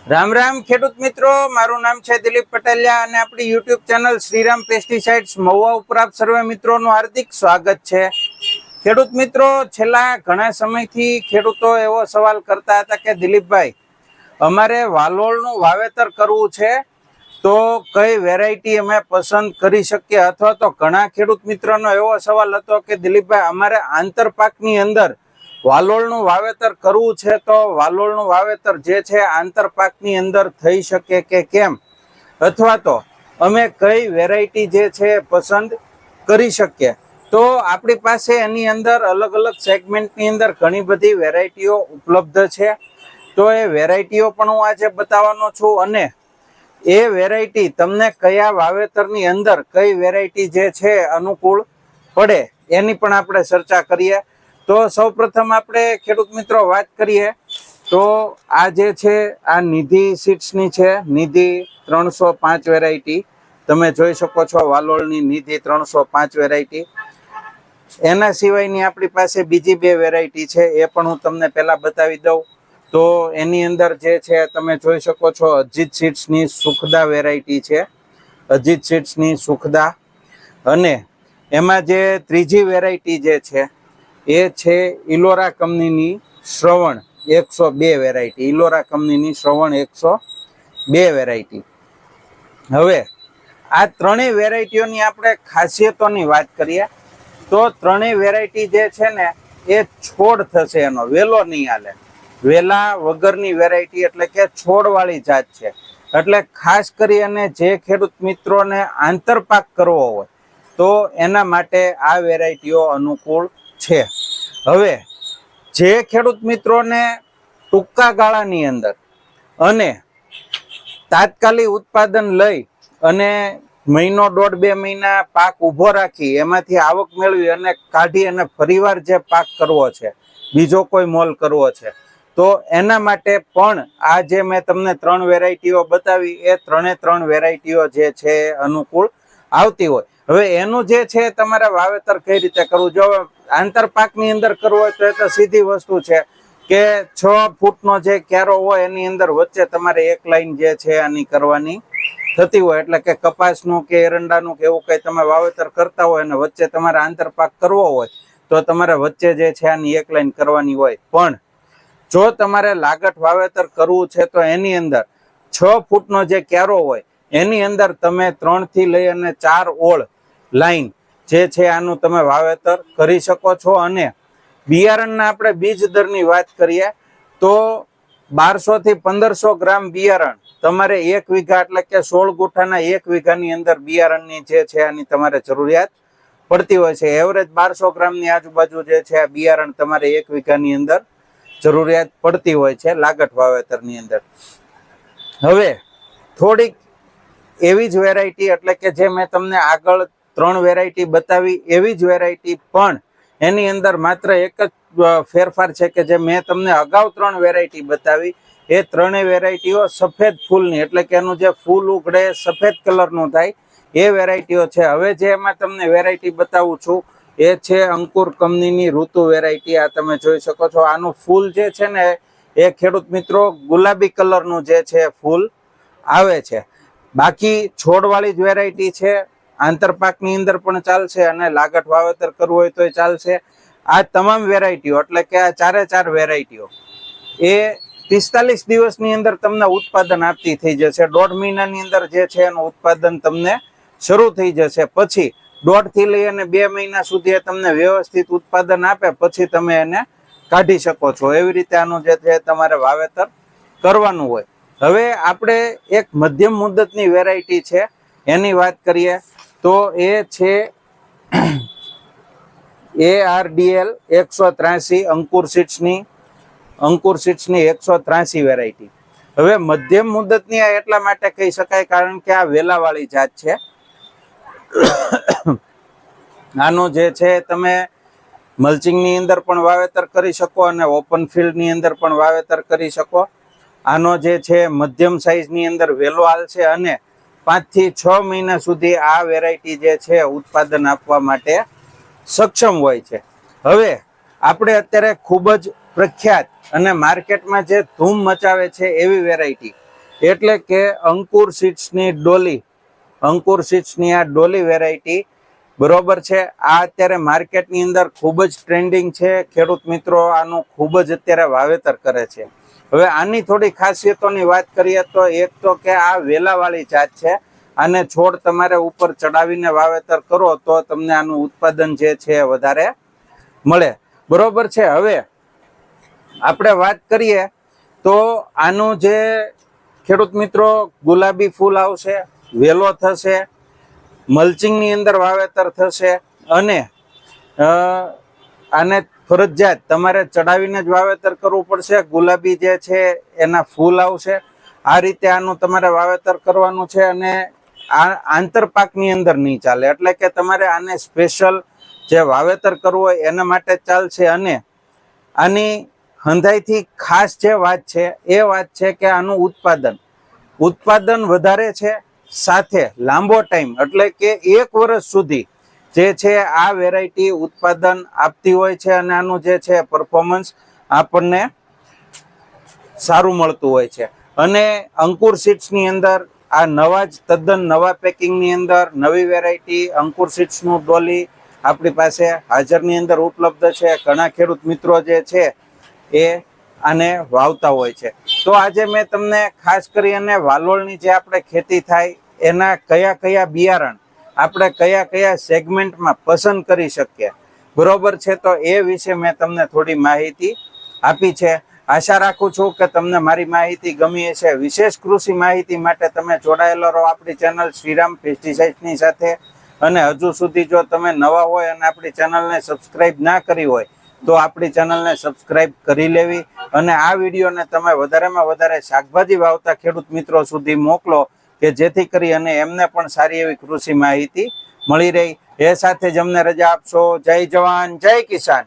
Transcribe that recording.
રામ રામ ખેડૂત મિત્રો, મારું નામ છે દિલીપ પટેલિયા અને આપણી YouTube channel Shriram pesticides Mahuva ઉપર આપ સર્વે મિત્રોનું હાર્દિક સ્વાગત છે। ખેડૂત મિત્રો, છેલ્લા ઘણા સમયથી ખેડૂતો એવો સવાલ કરતા હતા કે દિલીપભાઈ, અમારે વાલોળનું વાવેતર કરવું છે તો કઈ વેરાયટી અમે પસંદ કરી શકીએ, અથવા તો ઘણા ખેડૂત મિત્રોનો એવો સવાલ હતો કે દિલીપભાઈ, અમારે આંતરપાકની અંદર વાલોળનું વાવેતર કરવું છે તો વાલોળનું વાવેતર જે છે આંતરપાકની અંદર થઈ શકે કે કેમ, અથવા તો અમે કઈ વેરાયટી જે છે પસંદ કરી શકીએ। તો આપણી પાસે એની અંદર અલગ અલગ સેગમેન્ટની અંદર ઘણી બધી વેરાયટીઓ ઉપલબ્ધ છે। તો એ વેરાયટીઓ પણ હું આજે બતાવવાનો છું અને એ વેરાયટી તમને કયા વાવેતરની અંદર કઈ વેરાયટી જે છે અનુકૂળ પડે એની પણ આપણે ચર્ચા કરીએ। તો સૌપ્રથમ આપણે ખેડૂત મિત્રો વાત કરીએ તો આ જે છે આ નિધિ સીડ્સની છે, નિધિ 305 વેરાયટી તમે જોઈ શકો છો, વાલોળની નિધિ 305 વેરાયટી। એના સિવાયની આપણી પાસે બીજી બે વેરાયટી છે, એ પણ હું તમને પહેલા બતાવી દઉં। તો એની અંદર જે છે તમે જોઈ શકો છો અજીત સીડ્સની સુખદા વેરાયટી છે, અજીત સીડ્સની સુખદા। અને એમાં જે ત્રીજી વેરાયટી જે છે એ છે ઇલોરા કંપનીની શ્રવણ 102 વેરાયટી, ઇલોરા કંપનીની શ્રવણ 102 વેરાયટી। હવે આ ત્રણેય વેરાયટીઓની આપણે ખાસિયતોની વાત કરીએ તો ત્રણેય વેરાયટી જે છે ને એ છોડ થશે, એનો વેલો નહીં હાલે, વેલા વગરની વેરાયટી એટલે કે છોડવાળી જાત છે। એટલે ખાસ કરી અને જે ખેડૂત મિત્રોને આંતરપાક કરવો હોય તો એના માટે આ વેરાયટીઓ અનુકૂળ છે। હવે જે ખેડૂત મિત્રોને ટૂંકા ગાળાની અંદર અને તાત્કાલિક ઉત્પાદન લઈ અને મહિનો દોઢ બે મહિના પાક ઊભો રાખી એમાંથી આવક મેળવી અને કાઢી અને ફરીવાર જે પાક કરવો છે, બીજો કોઈ મોલ કરવો છે, તો એના માટે પણ આ જે મેં તમને ત્રણ વેરાયટીઓ બતાવી એ ત્રણ વેરાયટીઓ જે છે અનુકૂળ આવતી હોય। હવે એનું જે છે તમારે વાવેતર કઈ રીતે કરવું, જો આંતરપાકની અંદર કરવું હોય તો એ તો સીધી વસ્તુ છે કે 6 ફૂટનો જે ક્યારો હોય એની અંદર વચ્ચે તમારે એક લાઈન જે છે આની કરવાની થતી હોય। એટલે કે કપાસનું કે એરંડાનું કે એવું કંઈ તમે વાવેતર કરતા હોય અને વચ્ચે તમારે આંતરપાક કરવો હોય તો તમારે વચ્ચે જે છે આની એક લાઈન કરવાની હોય। પણ જો તમારે લાગઠ વાવેતર કરવું છે તો એની અંદર 6 ફૂટનો જે ક્યારો હોય એની અંદર તમે 3 થી લઈ અને 4 ઓળ લાઈન જે છે આનું તમે વાવેતર કરી શકો છો। અને બિયારણના આપણે બીજ દરની વાત કરીએ તો 1200 થી 1500 ગ્રામ બિયારણ તમારે 1 વીઘા એટલે કે 16 ગુઠાના 1 વીઘાની અંદર બિયારણની જે છે આની તમારે જરૂરિયાત પડતી હોય છે। એવરેજ 1200 ગ્રામની આજુબાજુ જે છે આ બિયારણ તમારે 1 વીઘાની અંદર જરૂરિયાત પડતી હોય છે લાગઠ વાવેતરની અંદર। હવે થોડીક એવી જ વેરાયટી એટલે કે જે મેં તમને આગળ 3 વેરાયટી બતાવી એવી જ વેરાયટી પણ એની અંદર માત્ર એક જ ફેરફાર છે કે જે મેં તમને અગાઉ 3 વેરાયટી બતાવી એ ત્રણેય વેરાયટીઓ સફેદ ફૂલની એટલે કે એનું જે ફૂલ ઉગડે સફેદ કલરનું થાય એ વેરાયટીઓ છે। હવે જે એમાં તમને વેરાયટી બતાવું છું એ છે અંકુર કંપનીની ઋતુ વેરાયટી। આ તમે જોઈ શકો છો, આનું ફૂલ જે છે ને એ ખેડૂત મિત્રો ગુલાબી કલરનું જે છે ફૂલ આવે છે। બાકી છોડવાળી જ વેરાયટી છે, આંતરપાકની અંદર પણ ચાલશે અને લાગઠ વાવેતર કરવું હોય તો ચાલશે। આ તમામ વેરાયટીઓ એટલે કે આ 4 વેરાયટીઓ એ 45 દિવસની અંદર તમને ઉત્પાદન આપતી થઈ જશે। 1.5 મહિનાની અંદર જે છે એનું ઉત્પાદન તમને શરૂ થઈ જશે। પછી 1.5 થી લઈ અને 2 મહિના સુધી તમને વ્યવસ્થિત ઉત્પાદન આપે પછી તમે એને કાઢી શકો છો। એવી રીતે આનું જે છે તમારે વાવેતર કરવાનું હોય। હવે આપણે એક મધ્યમ મુદતની વેરાયટી છે એની વાત કરીએ તો એ છે ARDL 183 અંકુર સીડ્સની 183 વેરાયટી। હવે મધ્યમ મુદતની આ એટલા માટે કહી શકાય કારણ કે આ વેલાવાળી જાત છે। આનું જે છે તમે મલ્ચિંગની અંદર પણ વાવેતર કરી શકો અને ઓપન ફિલ્ડની અંદર પણ વાવેતર કરી શકો। આનો જે છે મધ્યમ સાઈઝની અંદર વેલો હાલશે અને 5 થી 6 મહિના સુધી આ વેરાયટી જે છે ઉત્પાદન આપવા માટે સક્ષમ હોય છે। હવે આપણે અત્યારે ખૂબ જ પ્રખ્યાત અને માર્કેટમાં જે ધૂમ મચાવે છે એવી વેરાયટી એટલે કે અંકુર સીડ્સની ડોલી, અંકુર સીડ્સની આ ડોલી વેરાયટી બરોબર છે. આ અત્યારે માર્કેટની અંદર ખૂબ જ ટ્રેન્ડિંગ છે. ખેડૂત મિત્રો આનું ખૂબ જ અત્યારે વાવેતર કરે છે. હવે આની થોડી ખાસિયતોની વાત કરીએ તો એક તો કે આ વેલાવાળી જાત છે. આને છોડ તમારે ઉપર ચડાવીને વાવેતર કરો તો તમને આનું ઉત્પાદન જે છે વધારે મળે. બરોબર છે. હવે આપણે વાત કરીએ તો આનું જે ખેડૂત મિત્રો ગુલાબી ફૂલ આવશે, વેલો થશે, મલ્ચિંગની અંદર વાવેતર થશે અને આને ફરજિયાત તમારે ચડાવીને જ વાવેતર કરવું પડશે. ગુલાબી જે છે એના ફૂલ આવશે. આ રીતે આનું તમારે વાવેતર કરવાનું છે અને આ આંતરપાકની અંદર નહીં ચાલે. એટલે કે તમારે આને સ્પેશિયલ જે વાવેતર કરવું હોય એના માટે ચાલશે. અને આની હંધાઈથી ખાસ જે વાત છે એ વાત છે કે આનું ઉત્પાદન વધારે છે, સાથે લાંબો ટાઈમ એટલે કે 1 વર્ષ સુધી જે છે આ વેરાયટી ઉત્પાદન આપતી હોય છે અને આનું જે છે પરફોર્મન્સ આપણને સારું મળતું હોય છે. અને અંકુર સીડ્સની અંદર આ નવા જ તદ્દન નવા પેકિંગની અંદર નવી વેરાયટી અંકુર સીડ્સનું ડોલી આપણી પાસે હાજરની અંદર ઉપલબ્ધ છે. ઘણા ખેડૂત મિત્રો જે છે એ આને વાવતા હોય છે. તો આજે મેં તમને ખાસ કરી અને વાલોળની જે આપણે ખેતી થાય એના કયા કયા બિયારણ આપણે કયા કયા સેગમેન્ટમાં પસંદ કરી શકીએ બરોબર છે, તો એ વિશે મેં તમને થોડી માહિતી આપી છે. આશા રાખું છું કે તમને મારી માહિતી ગમી હશે. વિશેષ કૃષિ માહિતી માટે તમે જોડાયેલો રહો આપણી ચેનલ શ્રીરામ પેસ્ટિસાઇડ્સની સાથે. અને હજુ સુધી જો તમે નવા હોય અને આપણી ચેનલને સબસ્ક્રાઇબ ના કરી હોય તો આપણી ચેનલને સબસ્ક્રાઇબ કરી લેવી અને આ વિડીયોને તમે વધારેમાં વધારે શાકભાજી વાવતા ખેડૂત મિત્રો સુધી મોકલો કે જેથી કરી અને એમને પણ સારી એવી કૃષિ માહિતી મળી રહી. એ સાથે જ અમને રજા આપશો. જય જવાન, જય કિસાન.